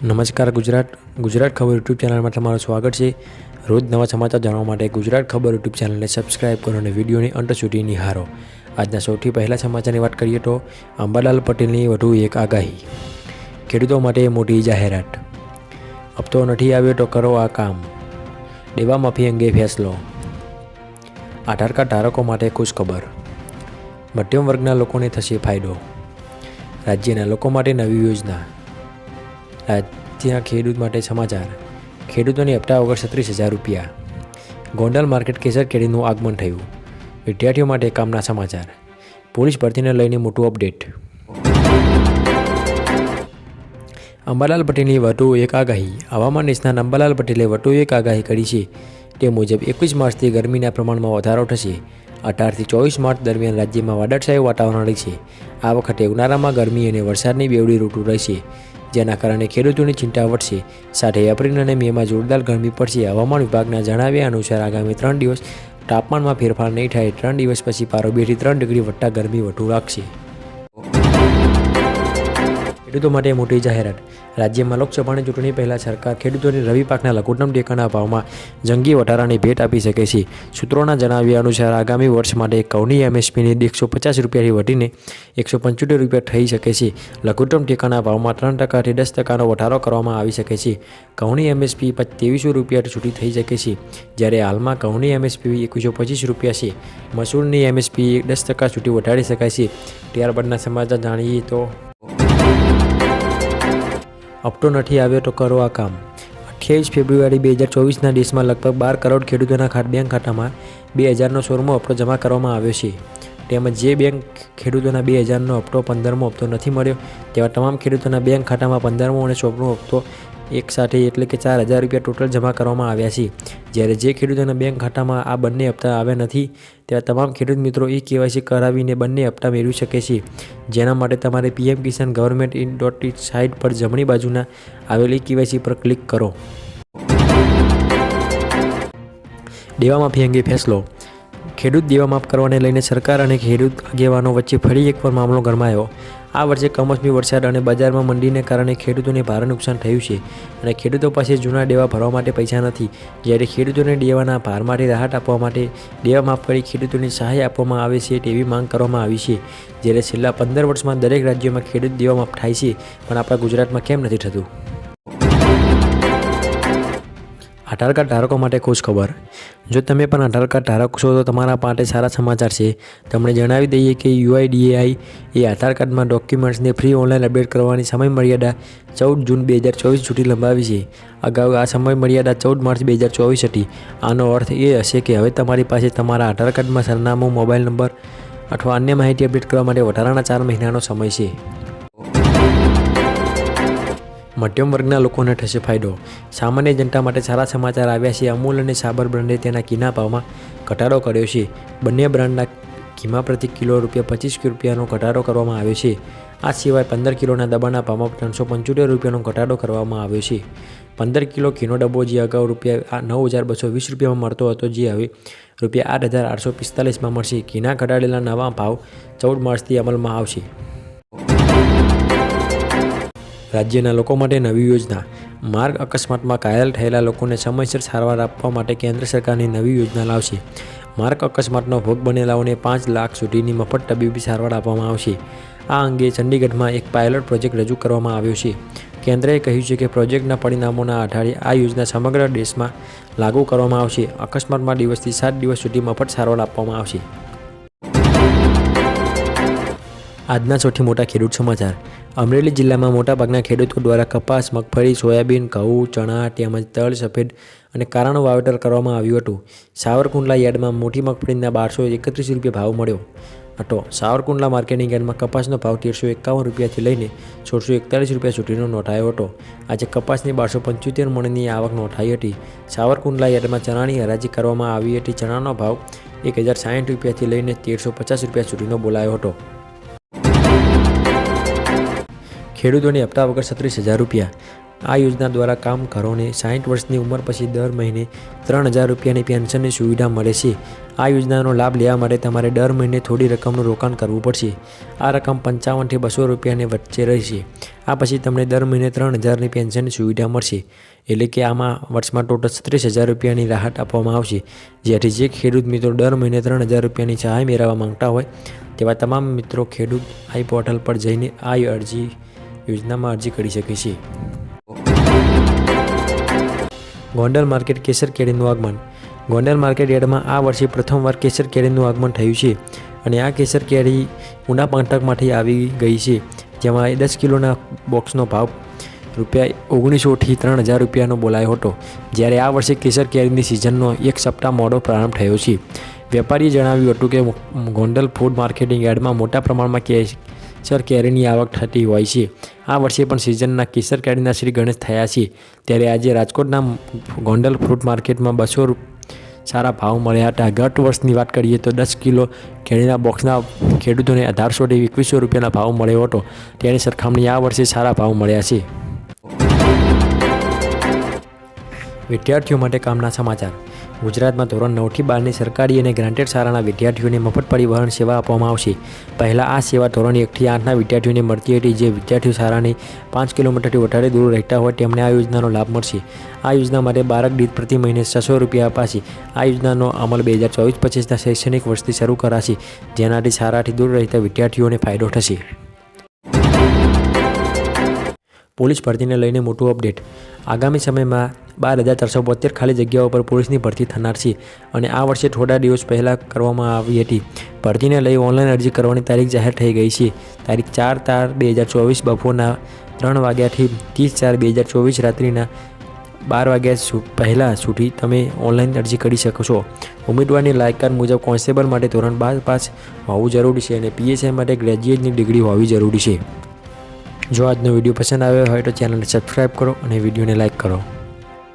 નમસ્કાર ગુજરાત ખબર યુટ્યુબ ચેનલમાં તમારું સ્વાગત છે। રોજ નવા સમાચાર જાણવા માટે ગુજરાત ખબર યુટ્યુબ ચેનલને સબસ્ક્રાઇબ કરો અને વિડીયોની અંત સુધી નિહાળો। આજના સૌથી પહેલા સમાચારની વાત કરીએ તો અંબાલાલ પટેલની વધુ એક આગાહી। ખેડૂતો માટે મોટી જાહેરાત। હપ્તો નથી આવ્યો તો કરો આ કામ। દેવા માફી અંગે ફેસલો। આધાર કાર્ડ ધારકો માટે ખુશખબર। મધ્યમ વર્ગના લોકોને થશે ફાયદો। રાજ્યના લોકો માટે નવી યોજના। રાજ્યના ખેડૂત માટે સમાચાર। ખેડૂતોની હપ્તા વગર 36,000 રૂપિયા। ગોંડલ માર્કેટ કેસર કેરીનું આગમન થયું। વિદ્યાર્થીઓ માટે કામના સમાચાર। પોલીસ ભરતીને લઈને મોટું અપડેટ। અંબાલાલ પટેલની વધુ એક આગાહી। હવામાન નિષ્ણાત અંબાલાલ પટેલે વધુ એક આગાહી કરી છે। તે મુજબ 21 માર્ચથી ગરમીના પ્રમાણમાં વધારો થશે। 18 થી 24 માર્ચ દરમિયાન રાજ્યમાં વાદળછાયું વાતાવરણ રહેશે। આ વખતે ઉનાળામાં ગરમી અને વરસાદની બેવડી ઋતુ રહેશે, જેના કારણે ખેડૂતોની ચિંતા વધશે। સાથે એપ્રિલ અને મેમાં જોરદાર ગરમી પડશે। હવામાન વિભાગના જણાવ્યા અનુસાર આગામી 3 દિવસ તાપમાનમાં ફેરફાર નહીં થાય। 3 દિવસ પછી પારો 2 થી 3 ડિગ્રી વધતા ગરમી વધુ લાગશે। ખેડૂતો માટે મોટી જાહેરાત। રાજ્યમાં લોકસભાની ચૂંટણી પહેલાં સરકાર ખેડૂતોને રવિ પાકના લઘુત્તમ ટેકાના ભાવમાં જંગી વધારાની ભેટ આપી શકે છે। સૂત્રોના જણાવ્યા અનુસાર આગામી વર્ષ માટે ઘઉંની એમએસપીની 150 રૂપિયાથી વધીને 175 રૂપિયા થઈ શકે છે। લઘુત્તમ ટેકાના ભાવમાં 3% થી 10% વધારો કરવામાં આવી શકે છે। ઘઉંની એમએસપી 2300 રૂપિયા સુધી થઈ શકે છે, જ્યારે હાલમાં ઘઉંની એમએસપી 2125 રૂપિયા છે। મસૂરની એમએસપી 10% સુધી વધારી શકાય છે। ત્યારબાદના સમાચાર જાણીએ તો હપ્તો નથી આવ્યો તો કરો આ કામ। 28 ફેબ્રુઆરી 2024ના દેશમાં લગભગ 12 કરોડ ખેડૂતોના બેંક ખાતામાં 2016મો હપ્તો જમા કરવામાં આવ્યો છે। તેમજ જે બેંક ખેડૂતોના 2000નો હપ્તો 15મો હપ્તો નથી મળ્યો તેવા તમામ ખેડૂતોના બેંક ખાતામાં 15મો અને 16મો હપ્તો એકસાથે એટલે કે 4,000 રૂપિયા ટોટલ જમા કરવામાં આવ્યા છે। જ્યારે જે ખેડૂતોના બેંક ખાતામાં આ બંને હપ્તા આવ્યા નથી તેવા તમામ ખેડૂત મિત્રો KYC કરાવીને બંને હપ્તા મેળવી શકે છે। જેના માટે તમારે PM કિસાન government.in સાઇટ પર જમણી બાજુના આવેલી KYC પર ક્લિક કરો। દેવા માફી અંગે ફેસલો। ખેડૂત દેવા માફ કરવાને લઈને સરકાર અને ખેડૂત આગેવાનો વચ્ચે ફરી એકવાર મામલો ગરમાયો। આ વર્ષે કમોસમી વરસાદ અને બજારમાં મંદીને કારણે ખેડૂતોને ભારે નુકસાન થયું છે અને ખેડૂતો પાસે જૂના દેવા ભરવા માટે પૈસા નથી। જ્યારે ખેડૂતોને દેવાના ભારમાંથી રાહત આપવા માટે દેવા માફ કરી ખેડૂતોને સહાય આપવામાં આવે છે તેવી માંગ કરવામાં આવી છે। જ્યારે છેલ્લા 15 વર્ષમાં દરેક રાજ્યોમાં ખેડૂત દેવા માફ થાય છે, પણ આપણા ગુજરાતમાં કેમ નથી થતું? આધાર કાર્ડ ધારકો માટે ખુશખબર। જો તમે પણ આધાર કાર્ડ ધારક છો તો તમારા માટે સારા સમાચાર છે। તમને જણાવી દઈએ કે UIDAI એ આધાર કાર્ડમાં ડોક્યુમેન્ટ્સને ફ્રી ઓનલાઈન અપડેટ કરવાની સમય મર્યાદા 14 જૂન 2024 સુધી લંબાવી છે। અગાઉ આ સમય મર્યાદા 14 માર્ચ 2024 હતી। આનો અર્થ એ હશે કે હવે તમારી પાસે તમારા આધાર કાર્ડમાં સરનામું, મોબાઈલ નંબર અથવા અન્ય માહિતી અપડેટ કરવા માટે વધારાના 4 મહિનાનો સમય છે। મધ્યમ વર્ગના લોકોને થશે ફાયદો। સામાન્ય જનતા માટે સારા સમાચાર આવ્યા છે। અમૂલ અને સાબર બ્રાન્ડે તેના ઘીના ભાવમાં ઘટાડો કર્યો છે। બંને બ્રાન્ડના ઘીમાં પ્રતિ કિલો ₹25 ઘટાડો કરવામાં આવ્યો છે। આ સિવાય 15 કિલોના ડબ્બાના ભાવમાં 375 રૂપિયાનો ઘટાડો કરવામાં આવ્યો છે। 15 કિલો ઘીનો ડબ્બો જે અગાઉ ₹9,220 રૂપિયામાં મળતો હતો, જે હવે ₹8,845માં મળશે। ઘીના ઘટાડેલા નવા ભાવ 14 માર્ચથી અમલમાં આવશે। રાજ્યના લોકો માટે નવી યોજના। માર્ગ અકસ્માતમાં ઘાયલ થયેલા લોકોને સમયસર સારવાર આપવા માટે કેન્દ્ર સરકારની નવી યોજના લાવશે। માર્ગ અકસ્માતનો ભોગ બનેલાઓને 5 લાખ સુધીની મફત તબીબી સારવાર આપવામાં આવશે। આ અંગે ચંડીગઢમાં એક પાયલોટ પ્રોજેક્ટ રજૂ કરવામાં આવ્યો છે। કેન્દ્રએ કહ્યું છે કે પ્રોજેક્ટના પરિણામોના આધારે આ યોજના સમગ્ર દેશમાં લાગુ કરવામાં આવશે। અકસ્માતમાં દિવસથી 7 દિવસ સુધી મફત સારવાર આપવામાં આવશે। આજના સૌથી મોટા ખેડૂત સમાચાર। અમરેલી જિલ્લામાં મોટાભાગના ખેડૂતો દ્વારા કપાસ, મગફળી, સોયાબીન, ઘઉં, ચણા તેમજ તલ, સફેદ અને કારાનું વાવેતર કરવામાં આવ્યું હતું। સાવરકુંડલા યાર્ડમાં મોટી મગફળીના 1231 રૂપિયા ભાવ મળ્યો હતો। સાવરકુંડલા માર્કેટિંગ યાર્ડમાં કપાસનો ભાવ 1351 રૂપિયાથી લઈને 1641 રૂપિયા સુધીનો નોંધાયો હતો। આજે કપાસની 1275 મણની આવક નોંધાઈ હતી। સાવરકુંડલા યાર્ડમાં ચણાની હરાજી કરવામાં આવી હતી। ચણાનો ભાવ 1060 રૂપિયાથી લઈને 1350 રૂપિયા સુધીનો બોલાયો હતો। ખેડૂતોને હપ્તા વગર 36,000 રૂપિયા। આ યોજના દ્વારા કામદારોને 60 વર્ષની ઉંમર પછી દર મહિને 3000 રૂપિયાની પેન્શનની સુવિધા મળે છે। આ યોજનાનો લાભ લેવા માટે તમારે દર મહિને થોડી રકમનું રોકાણ કરવું પડશે। આ રકમ 55 થી 200 રૂપિયાની વચ્ચે રહેશે। આ પછી તમને દર મહિને 3000ની પેન્શનની સુવિધા મળશે। એટલે કે આમાં વર્ષમાં ટોટલ 36000 રૂપિયાની રાહત આપવામાં આવશે। જેથી જે ખેડૂત મિત્રો દર મહિને 3000 રૂપિયાની સહાય મેળવવા માંગતા હોય તેવા તમામ મિત્રો ખેડૂત આઈ પોર્ટલ પર જઈને આ યોજનામાં અરજી કરી શકે છે। ગોંડલ માર્કેટ કેસર કેરીનું આગમન। ગોંડલ માર્કેટ યાર્ડમાં આ વર્ષે પ્રથમવાર કેસર કેરીનું આગમન થયું છે અને આ કેસર કેરી ઉના પંથકમાંથી આવી ગઈ છે, જેમાં 10 કિલોના બોક્સનો ભાવ ₹1900 થી 3000 રૂપિયાનો બોલાયો હતો, જ્યારે આ વર્ષે કેસર કેરીની સિઝનનો એક સપ્તાહ મોડો પ્રારંભ થયો છે। વેપારીએ જણાવ્યું હતું કે ગોંડલ ફૂડ માર્કેટિંગ યાર્ડમાં મોટા પ્રમાણમાં કેસર કેરીની આવક થતી હોય છે। આ વર્ષે પણ સિઝનના કેસર કેરીના શ્રી ગણેશ થયા છે, ત્યારે આજે રાજકોટના ગોંડલ ફ્રૂટ માર્કેટમાં 200 સારા ભાવ મળ્યા હતા। ગત વર્ષની વાત કરીએ તો 10 કિલો કેરીના બોક્સના ખેડૂતોને 1800 થી 2100 રૂપિયાના ભાવ મળ્યો હતો, તેની સરખામણી આ વર્ષે સારા ભાવ મળ્યા છે। વિદ્યાર્થીઓ માટે કામના સમાચાર। ગુજરાતમાં ધોરણ 9 થી 12ની સરકારી અને ગ્રાન્ટેડ શાળાના વિદ્યાર્થીઓને મફત પરિવહન સેવા આપવામાં આવશે। પહેલાં આ સેવા ધોરણ 1 થી 8ના વિદ્યાર્થીઓને મળતી હતી, જે વિદ્યાર્થીઓ શાળાની 5 કિલોમીટરથી વધારે દૂર રહેતા હોય તેમને આ યોજનાનો લાભ મળશે। આ યોજના માટે બાળક દીઠ પ્રતિ મહિને 600 રૂપિયા અપાશે। આ યોજનાનો અમલ 2024-25ના શૈક્ષણિક વર્ષથી શરૂ કરાશે, જેનાથી શાળાથી દૂર રહેતા વિદ્યાર્થીઓને ફાયદો થશે। પોલીસ ભરતીને લઈને મોટું અપડેટ। આગામી સમયમાં 12472 ખાલી જગ્યાઓ પર પોલીસની ભરતી થનાર છે અને આ વર્ષે થોડા દિવસ પહેલાં કરવામાં આવી હતી। ભરતીને લઈ ઓનલાઈન અરજી કરવાની તારીખ જાહેર થઈ ગઈ છે। તારીખ 4/4/2024 બપોરના 3 વાગ્યાથી 30/4/2024 રાત્રિના 12 વાગ્યા પહેલાં સુધી તમે ઓનલાઈન અરજી કરી શકો છો। ઉમેદવારની લાયકાત મુજબ કોન્સ્ટેબલ માટે ધોરણ 12 પાસ હોવું જરૂરી છે અને PSI માટે ગ્રેજ્યુએટની ડિગ્રી હોવી જરૂરી છે। જો આજનો વિડીયો પસંદ આવ્યો હોય તો ચેનલને સબસ્ક્રાઈબ કરો અને વિડીયોને લાઇક કરો।